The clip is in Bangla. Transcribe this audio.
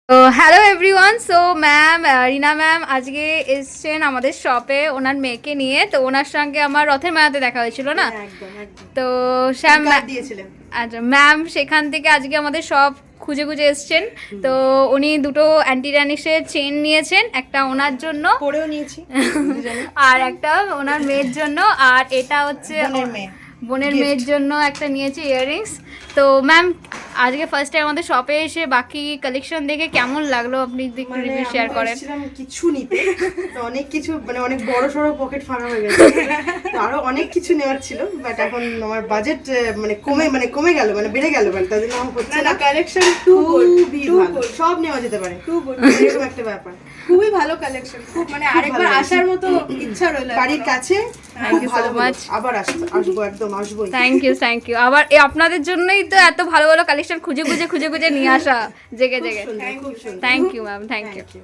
তো হ্যালো এভরিওয়ান। সো ম্যাম, রিনা ম্যাম আজকে এসছেন আমাদের শপে ওনার মেয়েকে নিয়ে। তো ওনার সঙ্গে আমার রথের মেলাতে দেখা হয়েছিল না? একদম একদম তো শ্যাম দিয়েছিলেন। আচ্ছা ম্যাম সেখান থেকে আজকে আমাদের সব খুঁজে খুঁজে এসছেন। তো উনি দুটো অ্যান্টি ড্যানিশের চেন নিয়েছেন, একটা ওনার জন্য পরেও নিয়েছি আর একটা ওনার মেয়ের জন্য, আর এটা হচ্ছে বোনের মেয়ের জন্য একটা নিয়েছি ইয়াররিংস। তো ম্যাম আজকে ফার্স্ট টাইম আমাদের শপে এসে বাকি কালেকশন দেখে কেমন লাগলো আপনি যদি একটু রিভিউ শেয়ার করেন। কিছু নিতে তো অনেক কিছু অনেক বড় সড়ো পকেট ফাঁকা হয়ে গেছে, তো আরো অনেক কিছু নেওয়ার ছিল, বাট এখন আমার বাজেট কমে গেল, বেড়ে গেল, তার জন্য আমার হচ্ছে না। কালেকশন সব নেওয়া যেতে পারে, এরকম একটা ব্যাপার। খুবই ভালো কালেকশন, খুব আরেকবার আসার মতো ইচ্ছা রইল বাড়ির কাছে। Thank you so much. আবার আসবো, একদম আসবো। থ্যাংক ইউ আবার আপনাদের জন্যই তো এত ভালো ভালো কালেকশন খুঁজে খুঁজে নিয়ে আসা জেগে জেগে। Thank you ma'am, thank you.